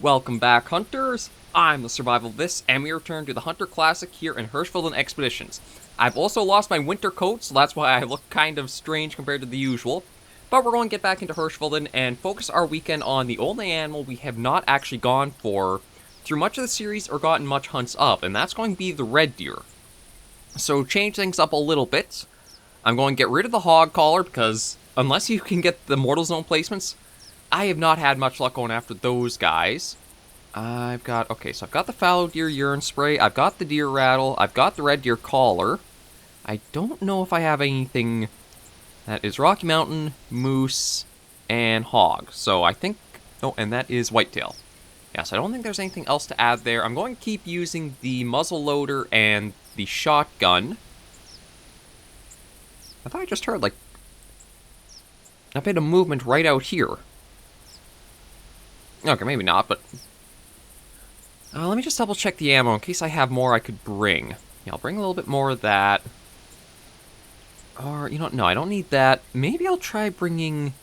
Welcome back, hunters! I'm the SurvivalVis, and we return to the Hunter Classic here in Hirschfelden Expeditions. I've also lost my winter coat, so that's why I look kind of strange compared to the usual. But we're going to get back into Hirschfelden and focus our weekend on the only animal we have not actually gone for through much of the series or gotten much hunts up, and that's going to be the red deer. So change things up a little bit. I'm going to get rid of the hog collar because unless you can get the mortal zone placements, I have not had much luck going after those guys. I've got the fallow deer urine spray, I've got the deer rattle, I've got the red deer collar. I don't know if I have anything that is Rocky Mountain, moose, and hog. So I think, oh, and that is whitetail. Yes, I don't think there's anything else to add there. I'm going to keep using the muzzle loader and the shotgun. I thought I just heard, like, a bit of movement right out here. Okay, maybe not, but... let me just double check the ammo in case I have more I could bring. Yeah, I'll bring a little bit more of that. Or, you know, no, I don't need that. Maybe I'll try bringing...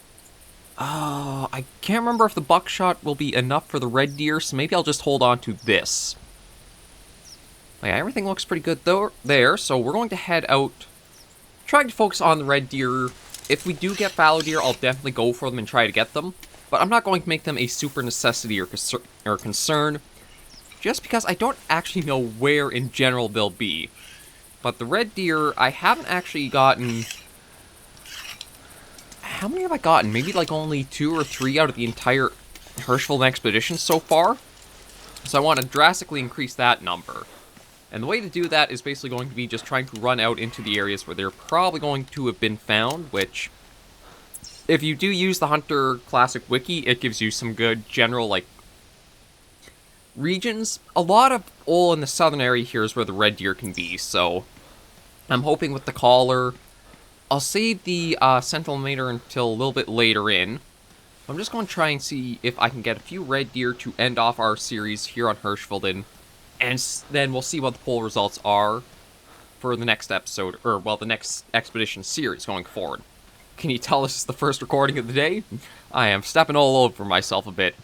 I can't remember if the buckshot will be enough for the red deer, so maybe I'll just hold on to this. Yeah, everything looks pretty good there, so we're going to head out, trying to focus on the red deer. If we do get fallow deer, I'll definitely go for them and try to get them. But I'm not going to make them a super necessity or concern, just because I don't actually know where in general they'll be. But the red deer, I haven't actually gotten... How many have I gotten? Maybe like only 2 or 3 out of the entire Hirschfelden Expedition so far? So I want to drastically increase that number. And the way to do that is basically going to be just trying to run out into the areas where they're probably going to have been found, which... If you do use the Hunter Classic Wiki, it gives you some good general, like, regions. A lot of all in the southern area here is where the red deer can be, so I'm hoping with the collar. I'll save the sentinel meter until a little bit later in. I'm just going to try and see if I can get a few red deer to end off our series here on Hirschfelden, and then we'll see what the poll results are for the next episode, or, well, the next expedition series going forward. Can you tell this is the first recording of the day? I am stepping all over myself a bit.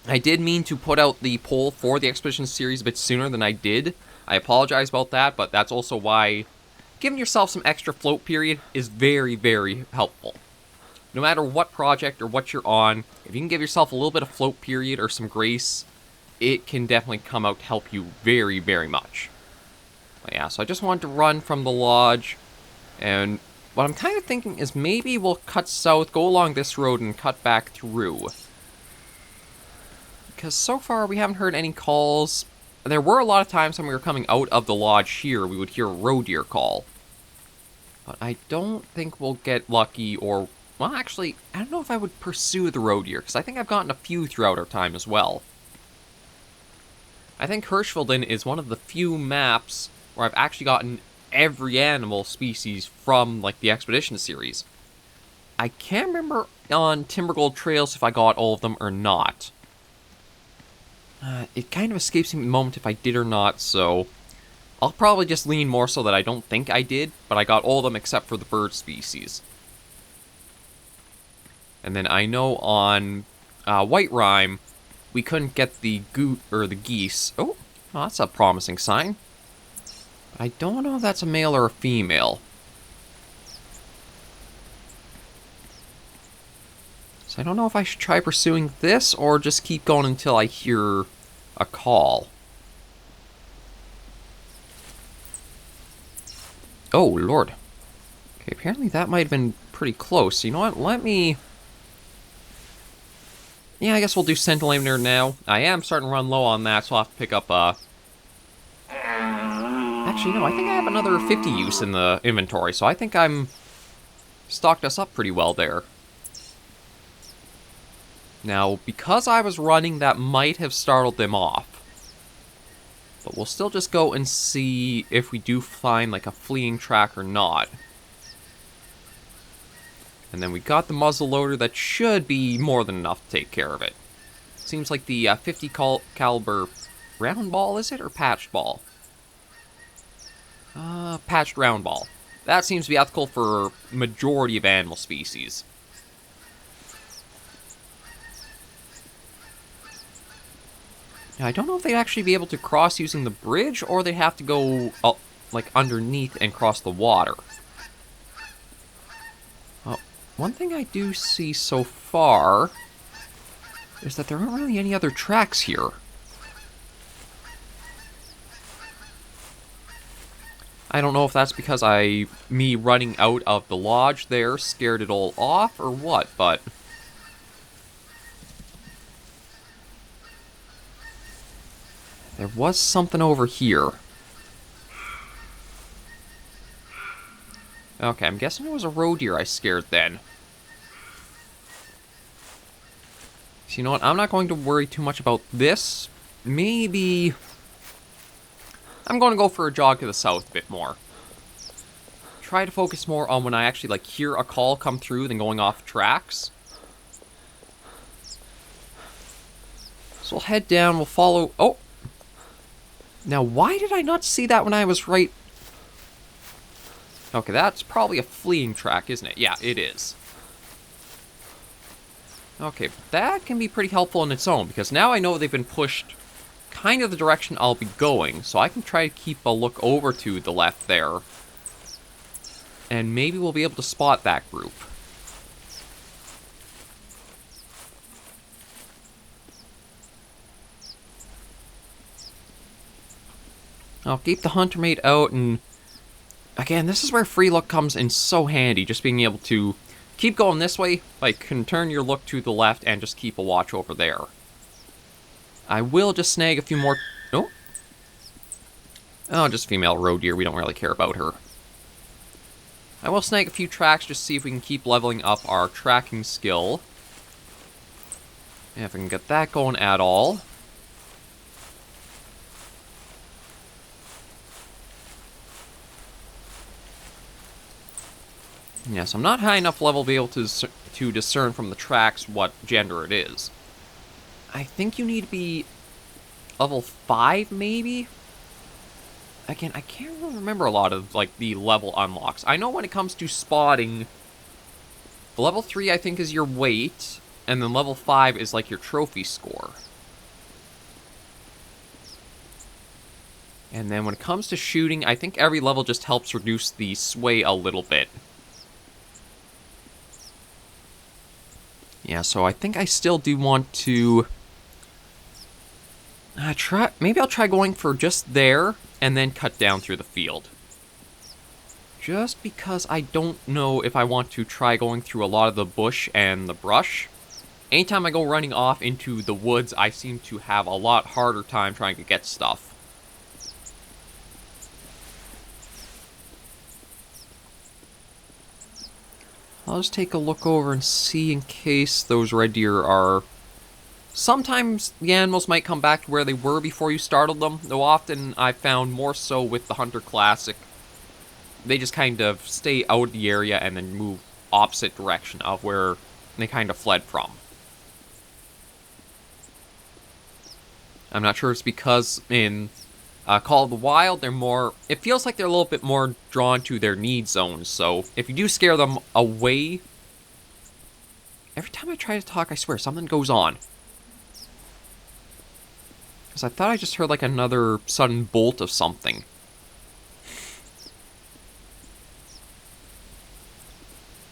I did mean to put out the poll for the Expedition series a bit sooner than I did. I apologize about that, but that's also why giving yourself some extra float period is very, very helpful. No matter what project or what you're on, if you can give yourself a little bit of float period or some grace, it can definitely come out to help you very, very much. But yeah, so I just wanted to run from the lodge, and what I'm kind of thinking is maybe we'll cut south, go along this road, and cut back through. Because so far we haven't heard any calls. There were a lot of times when we were coming out of the lodge here, we would hear a roe deer call. But I don't think we'll get lucky, or... Well, actually, I don't know if I would pursue the roe deer, because I think I've gotten a few throughout our time as well. I think Hirschfelden is one of the few maps where I've actually gotten every animal species from, like, the Expedition series. I can't remember on Timbergold Trails if I got all of them or not. It kind of escapes me at the moment if I did or not, so I'll probably just lean more so that I don't think I did, but I got all of them except for the bird species. And then I know on White Rime, we couldn't get the geese. Oh, that's a promising sign. I don't know if that's a male or a female. So I don't know if I should try pursuing this or just keep going until I hear a call. Oh, Lord. Okay, apparently that might have been pretty close. You know what? Let me... Yeah, I guess we'll do Sentinel Aimer now. I am starting to run low on that, so I'll have to pick up Actually, no, I think I have another 50 use in the inventory, so I think I'm stocked us up pretty well there. Now, because I was running, that might have startled them off. But we'll still just go and see if we do find, like, a fleeing track or not. And then we got the muzzle loader that should be more than enough to take care of it. Seems like the 50 caliber round ball, is it, or patched ball? Patched round ball. That seems to be ethical for majority of animal species. I don't know if they'd actually be able to cross using the bridge, or they'd have to go, like, underneath and cross the water. Well, one thing I do see so far is that there aren't really any other tracks here. I don't know if that's because me running out of the lodge there scared it all off or what, but... there was something over here. Okay, I'm guessing it was a roe deer I scared then. So you know what, I'm not going to worry too much about this. Maybe... I'm going to go for a jog to the south a bit more. Try to focus more on when I actually, like, hear a call come through than going off tracks. So we'll head down, we'll follow... oh! Now, why did I not see that when I was right... okay, that's probably a fleeing track, isn't it? Yeah, it is. Okay, that can be pretty helpful in its own, because now I know they've been pushed kind of the direction I'll be going, so I can try to keep a look over to the left there. And maybe we'll be able to spot that group. I'll keep the hunter mate out, and again, this is where free look comes in so handy, just being able to keep going this way, like, can turn your look to the left and just keep a watch over there. I will just snag a few more... oh, just female roe deer, we don't really care about her. I will snag a few tracks just to see if we can keep leveling up our tracking skill. And if we can get that going at all. Yes, I'm not high enough level to be able to discern from the tracks what gender it is. I think you need to be level 5, maybe? Again, I can't really remember a lot of, like, the level unlocks. I know when it comes to spotting, level 3, I think, is your weight, and then level 5 is, like, your trophy score. And then when it comes to shooting, I think every level just helps reduce the sway a little bit. Yeah, so I think I still do want to... maybe I'll try going for just there, and then cut down through the field. Just because I don't know if I want to try going through a lot of the bush and the brush. Anytime I go running off into the woods, I seem to have a lot harder time trying to get stuff. I'll just take a look over and see in case those red deer are... sometimes the animals might come back to where they were before you startled them, though often I've found more so with the Hunter Classic. They just kind of stay out of the area and then move opposite direction of where they kind of fled from. I'm not sure it's because in Call of the Wild, they're more... it feels like they're a little bit more drawn to their need zones, so if you do scare them away... every time I try to talk, I swear, something goes on. Because I thought I just heard, like, another sudden bolt of something.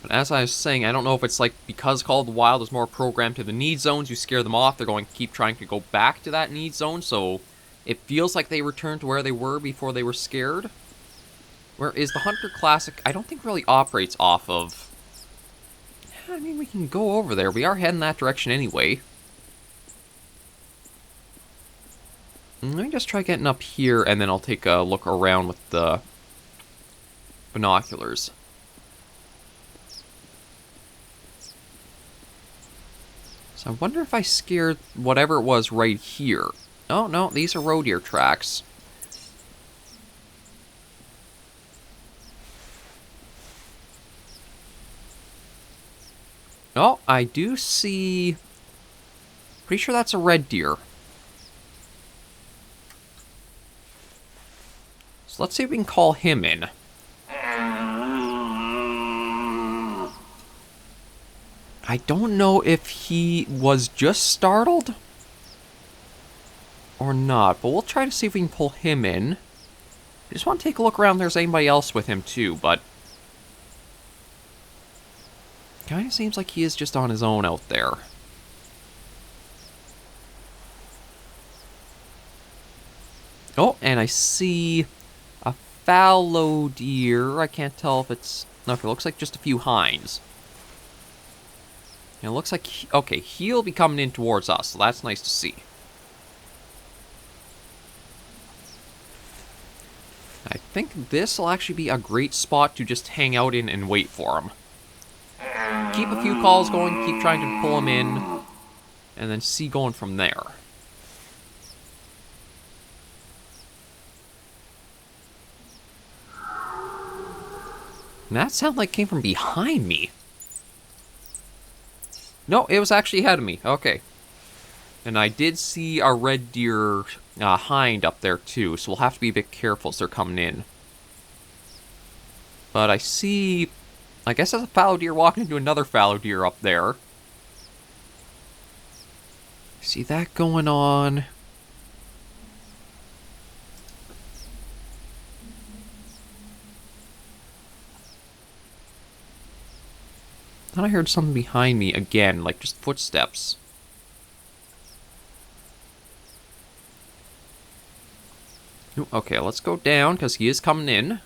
But as I was saying, I don't know if it's, like, because Call of the Wild is more programmed to the need zones, you scare them off, they're going to keep trying to go back to that need zone, so... it feels like they returned to where they were before they were scared. Whereas the Hunter Classic, I don't think really operates off of... I mean, we can go over there. We are heading that direction anyway. Let me just try getting up here, and then I'll take a look around with the binoculars. So I wonder if I scared whatever it was right here. Oh, no, these are roe deer tracks. Oh, I do see... pretty sure that's a red deer. So let's see if we can call him in. I don't know if he was just startled, or not, but we'll try to see if we can pull him in. I just want to take a look around if there's anybody else with him too, but kind of seems like he is just on his own out there. Oh, and I see a fallow deer. I can't tell if it's... Okay, it looks like just a few hinds. And it looks like... Okay, he'll be coming in towards us, so that's nice to see. I think this will actually be a great spot to just hang out in and wait for him. Keep a few calls going, keep trying to pull him in, and then see going from there. And that sounded like it came from behind me. No, it was actually ahead of me. Okay. And I did see a red deer hind up there too, so we'll have to be a bit careful as they're coming in. But I see... I guess there's a fallow deer walking into another fallow deer up there. See that going on. Thought I heard something behind me again, like just footsteps. Ooh, okay, let's go down, because he is coming in.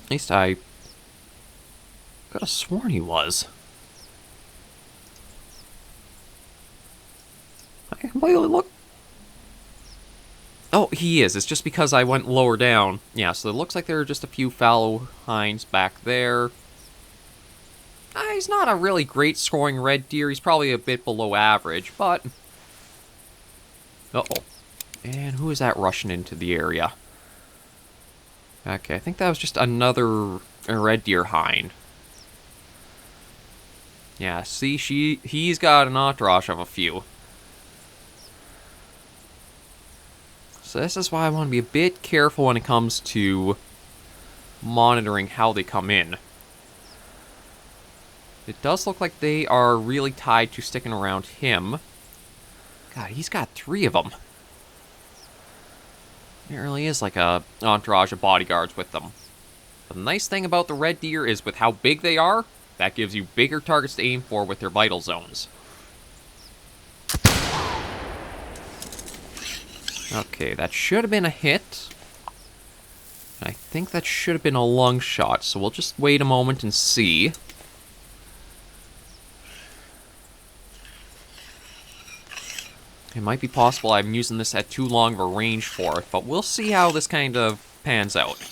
At least I could have sworn he was. I can completely look. Oh, he is. It's just because I went lower down. Yeah, so it looks like there are just a few fallow hinds back there. He's not a really great scoring red deer. He's probably a bit below average, but... Uh-oh. And who is that rushing into the area? Okay, I think that was just another red deer hind. Yeah, see, he's got an entourage of a few. So this is why I want to be a bit careful when it comes to monitoring how they come in. It does look like they are really tied to sticking around him. God, he's got 3 of them. It really is like a entourage of bodyguards with them. But the nice thing about the red deer is with how big they are, that gives you bigger targets to aim for with their vital zones. Okay, that should have been a hit. I think that should have been a lung shot, so we'll just wait a moment and see. It might be possible I'm using this at too long of a range for it, but we'll see how this kind of pans out.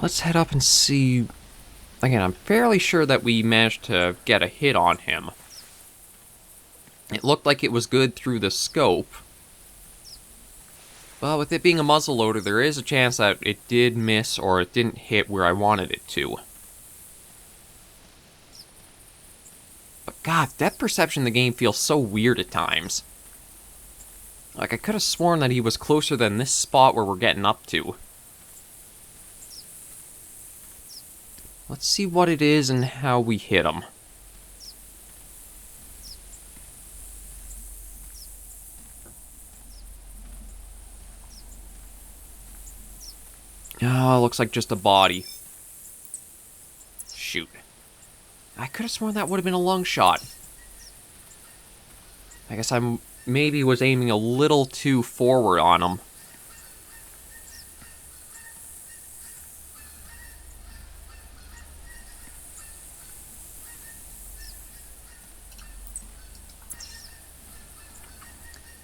Let's head up and see... Again, I'm fairly sure that we managed to get a hit on him. It looked like it was good through the scope. But with it being a muzzleloader, there is a chance that it did miss or it didn't hit where I wanted it to. But god, depth perception in the game feels so weird at times. Like, I could have sworn that he was closer than this spot where we're getting up to. Let's see what it is and how we hit him. Oh, looks like just a body. Shoot. I could have sworn that would have been a lung shot. I guess I maybe was aiming a little too forward on him.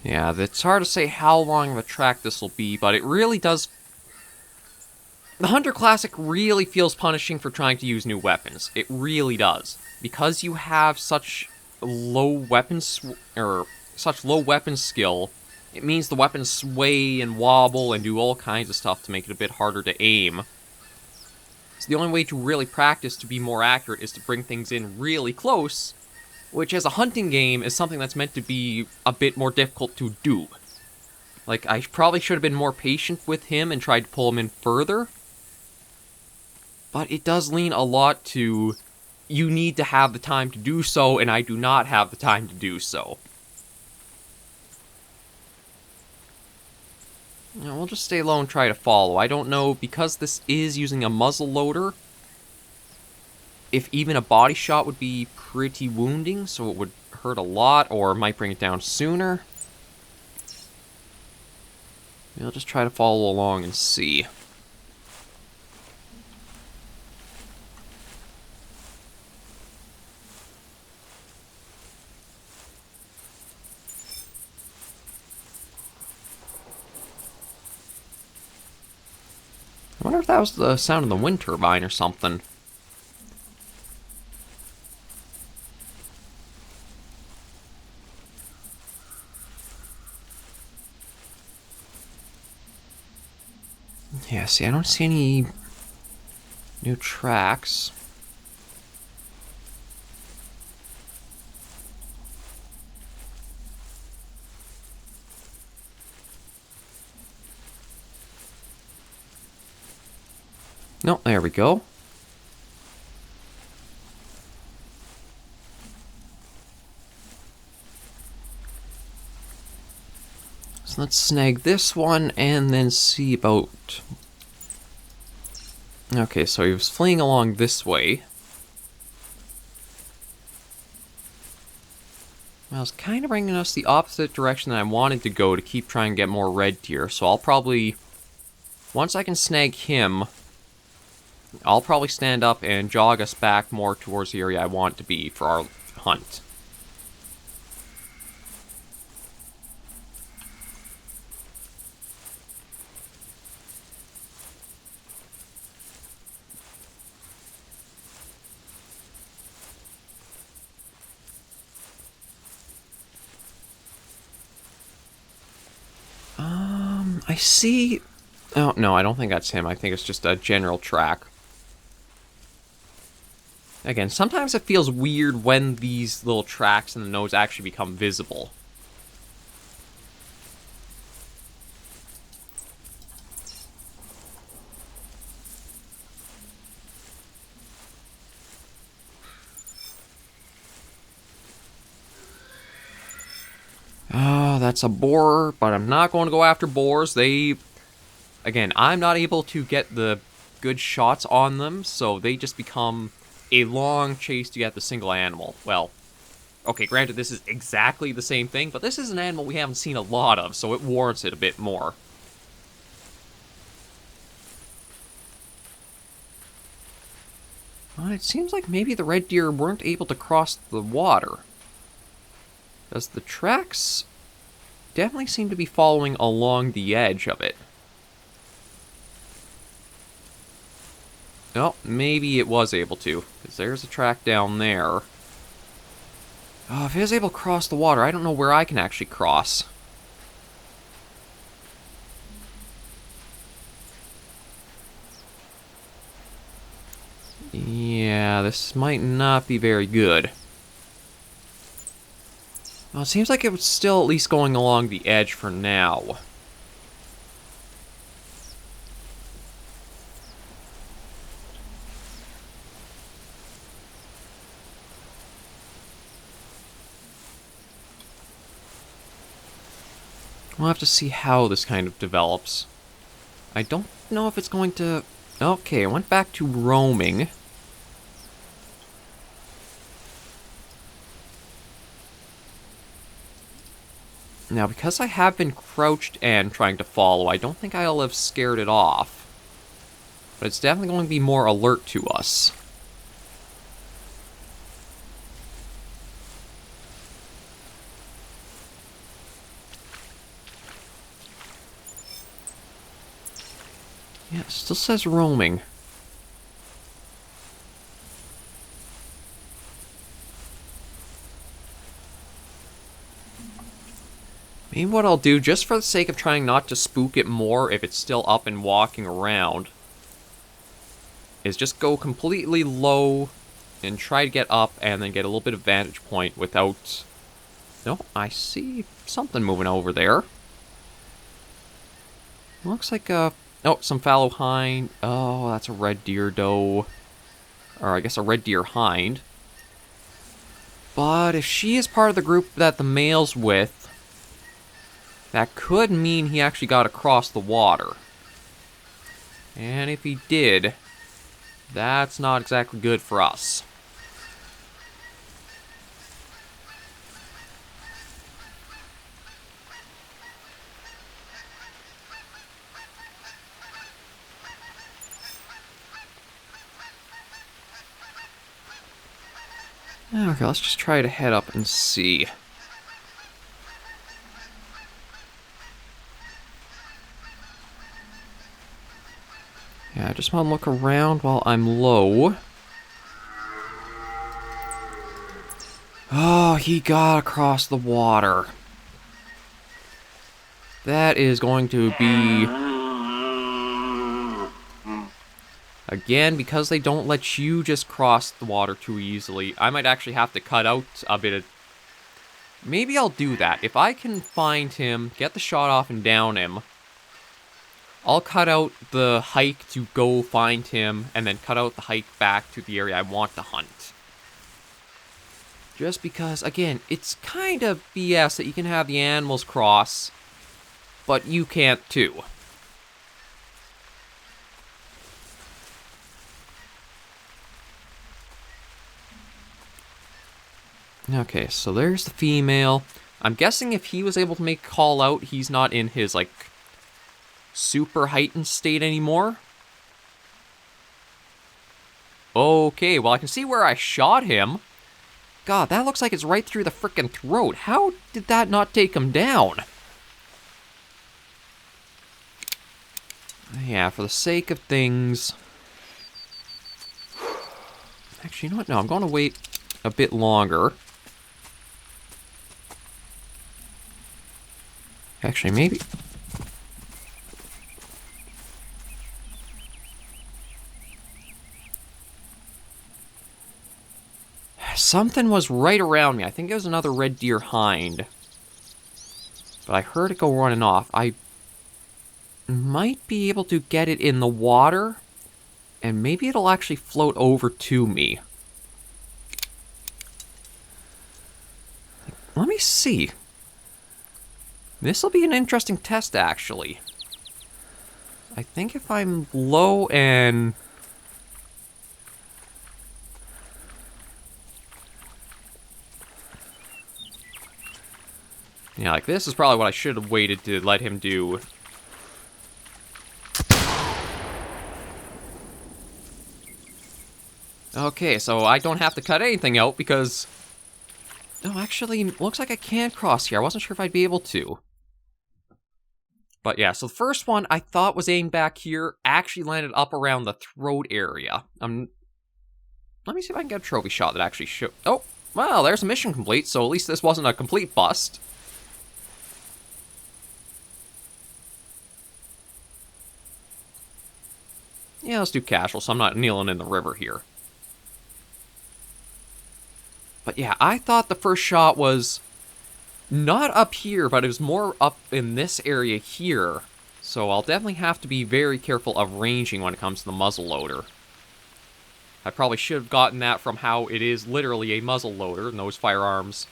Yeah, it's hard to say how long of a track this will be, but it really does... The Hunter Classic really feels punishing for trying to use new weapons. It really does. Because you have such low weapons... such low weapon skill it means the weapons sway and wobble and do all kinds of stuff to make it a bit harder to aim. So the only way to really practice to be more accurate is to bring things in really close, which as a hunting game is something that's meant to be a bit more difficult to do. Like, I probably should have been more patient with him and tried to pull him in further, but it does lean a lot to, you need to have the time to do so, and I do not have the time to do so. You know, we'll just stay low and try to follow. I don't know, because this is using a muzzle loader, if even a body shot would be pretty wounding, so it would hurt a lot, or might bring it down sooner. We'll just try to follow along and see. I wonder if that was the sound of the wind turbine or something. Yeah, see, I don't see any new tracks. No, there we go. So let's snag this one and then see about... Okay, so he was fleeing along this way. Well, it's kind of bringing us the opposite direction that I wanted to go to keep trying to get more red deer, so I'll probably... Once I can snag him, I'll probably stand up and jog us back more towards the area I want to be for our hunt. I see... Oh, no, I don't think that's him. I think it's just a general track. Again, sometimes it feels weird when these little tracks in the nose actually become visible. Oh, that's a boar, but I'm not going to go after boars. Again, I'm not able to get the good shots on them, so they just become a long chase to get the single animal. Well, okay, granted, this is exactly the same thing, but this is an animal we haven't seen a lot of, so it warrants it a bit more. Well, it seems like maybe the red deer weren't able to cross the water. Because the tracks definitely seem to be following along the edge of it. Oh, maybe it was able to, because there's a track down there. Oh, if it was able to cross the water, I don't know where I can actually cross. Yeah, this might not be very good. Well, it seems like it was still at least going along the edge for now. We'll have to see how this kind of develops. I don't know if it's going to... Okay, I went back to roaming. Now, because I have been crouched and trying to follow, I don't think I'll have scared it off. But it's definitely going to be more alert to us. Yeah, it still says roaming. Maybe what I'll do, just for the sake of trying not to spook it more if it's still up and walking around, is just go completely low and try to get up and then get a little bit of vantage point without... No, I see something moving over there. Looks like a... Oh, some fallow hind. Oh, that's a red deer doe. Or I guess a red deer hind. But if she is part of the group that the male's with, that could mean he actually got across the water. And if he did, that's not exactly good for us. Okay, let's just try to head up and see. Yeah, I just want to look around while I'm low. Oh, he got across the water. That is going to be... Again, because they don't let you just cross the water too easily, I might actually have to cut out a bit of... Maybe I'll do that. If I can find him, get the shot off and down him, I'll cut out the hike to go find him, and then cut out the hike back to the area I want to hunt. Just because, again, it's kind of BS that you can have the animals cross, but you can't too. Okay, so there's the female. I'm guessing if he was able to make a call out, he's not in his, like, super heightened state anymore. Okay, well, I can see where I shot him. God, that looks like it's right through the frickin' throat. How did that not take him down? Yeah, for the sake of things... Actually, you know what? No, I'm going to wait a bit longer. Actually, maybe... Something was right around me. I think it was another red deer hind. But I heard it go running off. I might be able to get it in the water, and maybe it'll actually float over to me. Let me see. This will be an interesting test, actually. I think if I'm low and... Yeah, like this is probably what I should have waited to let him do. Okay, so I don't have to cut anything out because... No, actually, looks like I can cross here. I wasn't sure if I'd be able to. But yeah, so the first one I thought was aimed back here actually landed up around the throat area. Let me see if I can get a trophy shot that actually show... Oh, well, there's a mission complete, so at least this wasn't a complete bust. Yeah, let's do casual, so I'm not kneeling in the river here. But yeah, I thought the first shot was not up here, but it was more up in this area here. So I'll definitely have to be very careful of ranging when it comes to the muzzleloader. I probably should have gotten that from how it is literally a muzzleloader, and those firearms.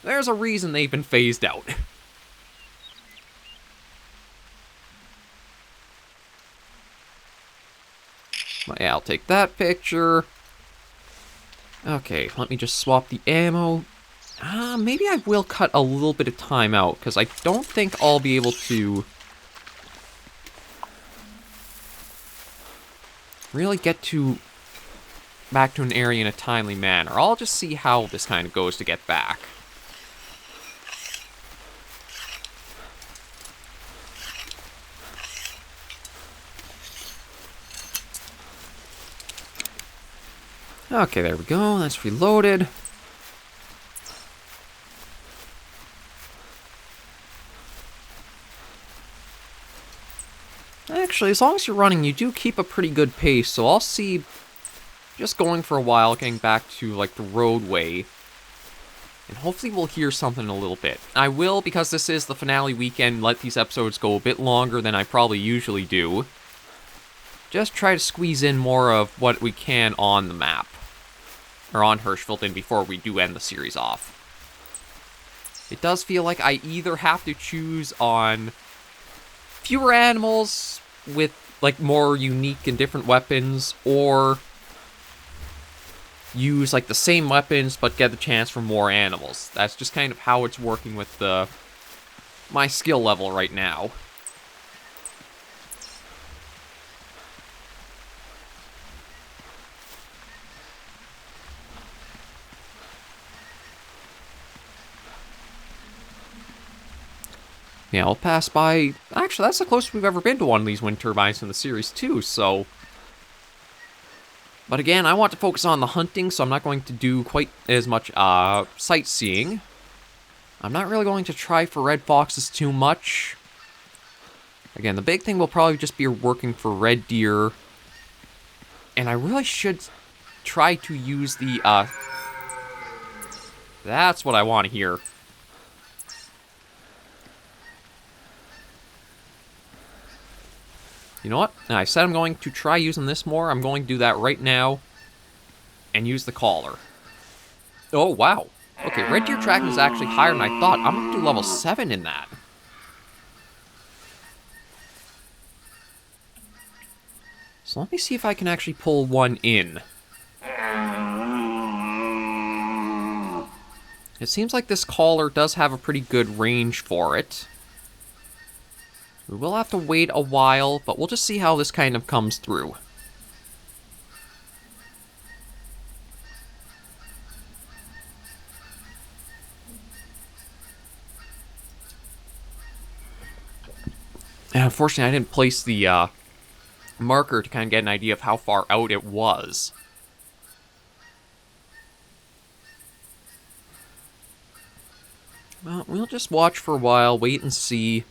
There's a reason they've been phased out. But yeah, I'll take that picture. Okay, let me just swap the ammo. Maybe I will cut a little bit of time out, because I don't think I'll be able to really get back to an area in a timely manner. I'll just see how this kind of goes to get back. Okay, there we go. That's reloaded. Actually, as long as you're running, you do keep a pretty good pace, so I'll see just going for a while, getting back to, like, the roadway. And hopefully we'll hear something in a little bit. I will, because this is the finale weekend, let these episodes go a bit longer than I probably usually do. Just try to squeeze in more of what we can on the map. Or on Hirschfelden before we do end the series off. It does feel like I either have to choose on fewer animals with, like, more unique and different weapons, or use, like, the same weapons but get the chance for more animals. That's just kind of how it's working with my skill level right now. Yeah, I'll pass by... Actually, that's the closest we've ever been to one of these wind turbines in the series, too, so... But again, I want to focus on the hunting, so I'm not going to do quite as much sightseeing. I'm not really going to try for red foxes too much. Again, the big thing will probably just be working for red deer. And I really should try to use the... That's what I want to hear. You know what? I said I'm going to try using this more. I'm going to do that right now. And use the collar. Oh, wow. Okay, red deer tracking is actually higher than I thought. I'm going to do level 7 in that. So let me see if I can actually pull one in. It seems like this collar does have a pretty good range for it. We will have to wait a while, but we'll just see how this kind of comes through. And unfortunately, I didn't place the marker to kind of get an idea of how far out it was. Well, we'll just watch for a while, wait and see.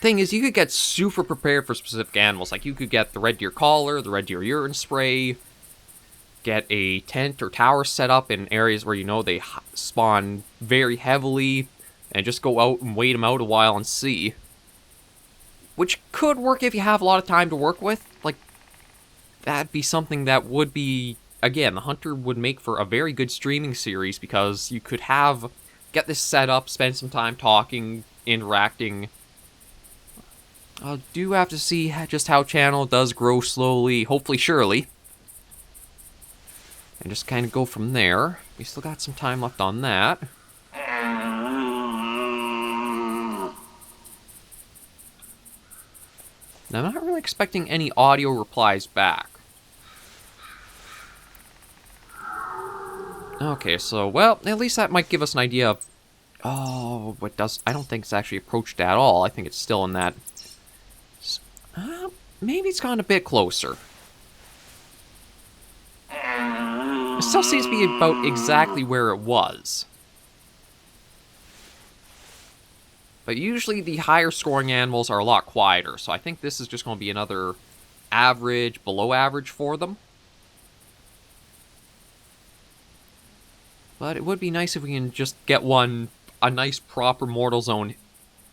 Thing is, you could get super prepared for specific animals. Like, you could get the red deer collar, the red deer urine spray, get a tent or tower set up in areas where you know they spawn very heavily, and just go out and wait them out a while and see. Which could work if you have a lot of time to work with. Like, that'd be something that would be... Again, the Hunter would make for a very good streaming series, because you could get this set up, spend some time talking, interacting. I do have to see just how channel does grow slowly, hopefully surely. And just kind of go from there. We still got some time left on that. Now, I'm not really expecting any audio replies back. Okay, so, well, at least that might give us an idea of... Oh, what does... I don't think it's actually approached at all. I think it's still in that... maybe it's gone a bit closer. It still seems to be about exactly where it was. But usually the higher scoring animals are a lot quieter, so I think this is just going to be another average, below average for them. But it would be nice if we can just get a nice proper mortal zone...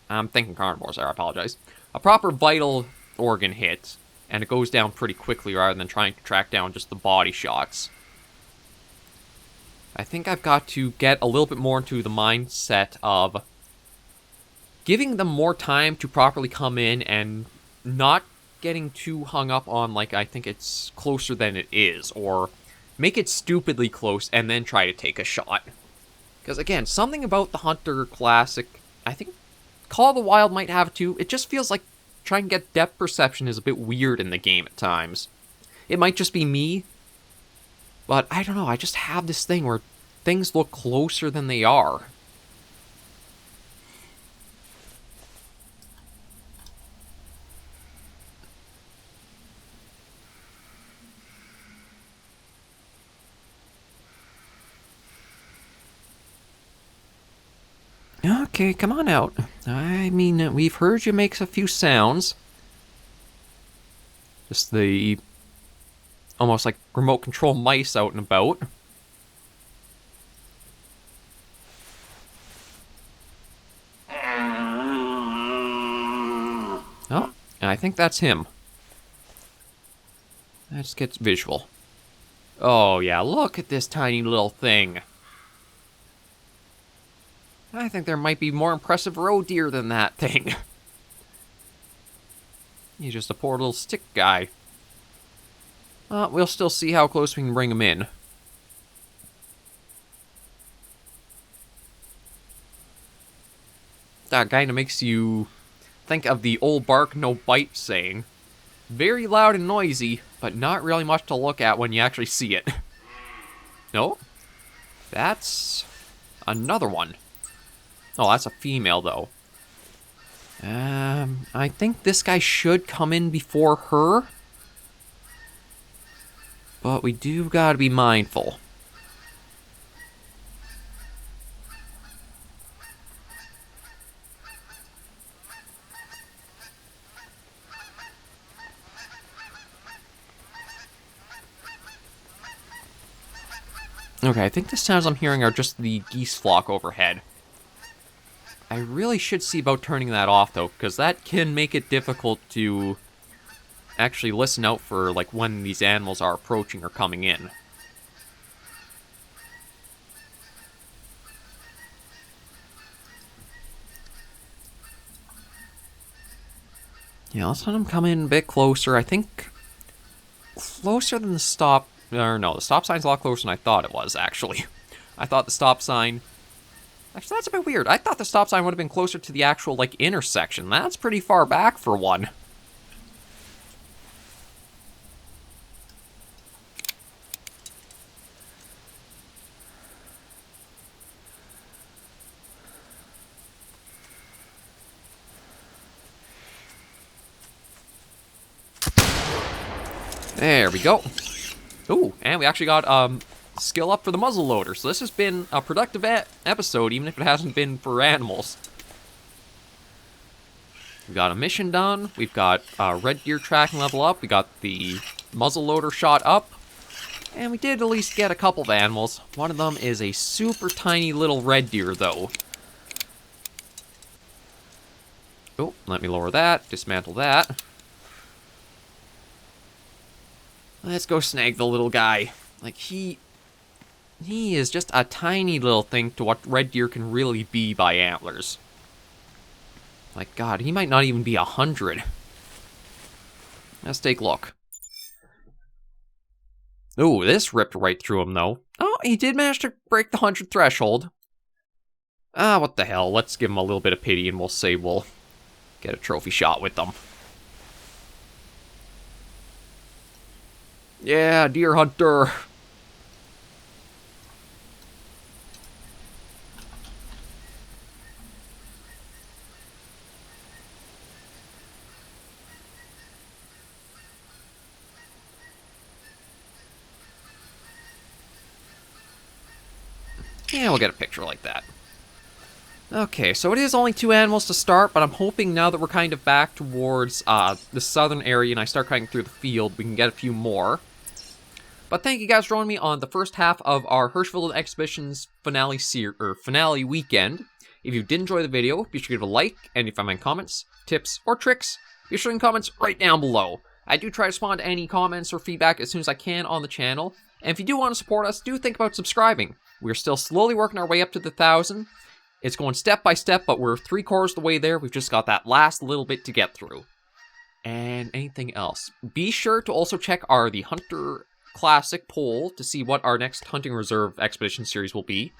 I'm thinking carnivores there, I apologize. A proper vital organ hit, and it goes down pretty quickly rather than trying to track down just the body shots. I think I've got to get a little bit more into the mindset of giving them more time to properly come in and not getting too hung up on, like, I think it's closer than it is, or make it stupidly close and then try to take a shot. Because, again, something about the Hunter Classic, I think Call of the Wild might have it too, it just feels like trying to get depth perception is a bit weird in the game at times. It might just be me, but I don't know, I just have this thing where things look closer than they are. Okay, come on out. I mean, we've heard you make a few sounds. Just the almost like remote control mice out and about. Oh, I think that's him. Let's get visual. Oh yeah, look at this tiny little thing. I think there might be more impressive roe deer than that thing. He's just a poor little stick guy. We'll still see how close we can bring him in. That kind of makes you think of the old bark, no bite saying. Very loud and noisy, but not really much to look at when you actually see it. No? That's another one. Oh, that's a female, though. I think this guy should come in before her. But we do gotta be mindful. Okay, I think the sounds I'm hearing are just the geese flock overhead. I really should see about turning that off, though, because that can make it difficult to actually listen out for, like, when these animals are approaching or coming in. Yeah, let's let them come in a bit closer. I think closer than the stop... Or no, the stop sign's a lot closer than I thought it was, actually. I thought the stop sign... Actually, that's a bit weird. I thought the stop sign would have been closer to the actual, like, intersection. That's pretty far back for one. There we go. Ooh, and we actually got, skill up for the muzzle loader. So this has been a productive episode, even if it hasn't been for animals. We've got a mission done. We've got red deer tracking level up. We got the muzzle loader shot up. And we did at least get a couple of animals. One of them is a super tiny little red deer, though. Oh, let me lower that. Dismantle that. Let's go snag the little guy. Like, he is just a tiny little thing to what red deer can really be by antlers. Like, God, he might not even be 100. Let's take a look. Ooh, this ripped right through him, though. Oh, he did manage to break the 100 threshold. What the hell. Let's give him a little bit of pity, and we'll say we'll get a trophy shot with them. Yeah, deer hunter. Yeah, we'll get a picture like that. Okay, so it is only 2 animals to start, but I'm hoping now that we're kind of back towards the southern area and I start cutting through the field, we can get a few more. But thank you guys for joining me on the first half of our Hirschfelden Expeditions finale weekend. If you did enjoy the video, be sure to give it a like, and if you find comments, tips, or tricks, be sure to leave comments right down below. I do try to respond to any comments or feedback as soon as I can on the channel, and if you do want to support us, do think about subscribing. We're still slowly working our way up to the 1,000. It's going step by step, but we're 3/4 of the way there. We've just got that last little bit to get through. And anything else? Be sure to also check our The Hunter Classic poll to see what our next Hunting Reserve Expedition series will be.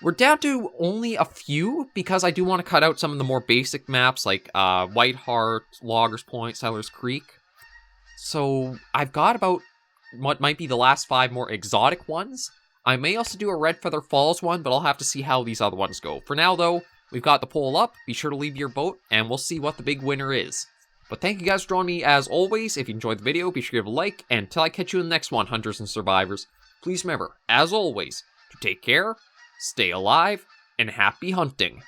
We're down to only a few, because I do want to cut out some of the more basic maps, like White Heart, Loggers Point, Settlers Creek. So I've got about what might be the last 5 more exotic ones. I may also do a Red Feather Falls one, but I'll have to see how these other ones go. For now, though, we've got the poll up. Be sure to leave your vote, and we'll see what the big winner is. But thank you guys for joining me as always. If you enjoyed the video, be sure to give a like. And until I catch you in the next one, Hunters and Survivors, please remember, as always, to take care, stay alive, and happy hunting.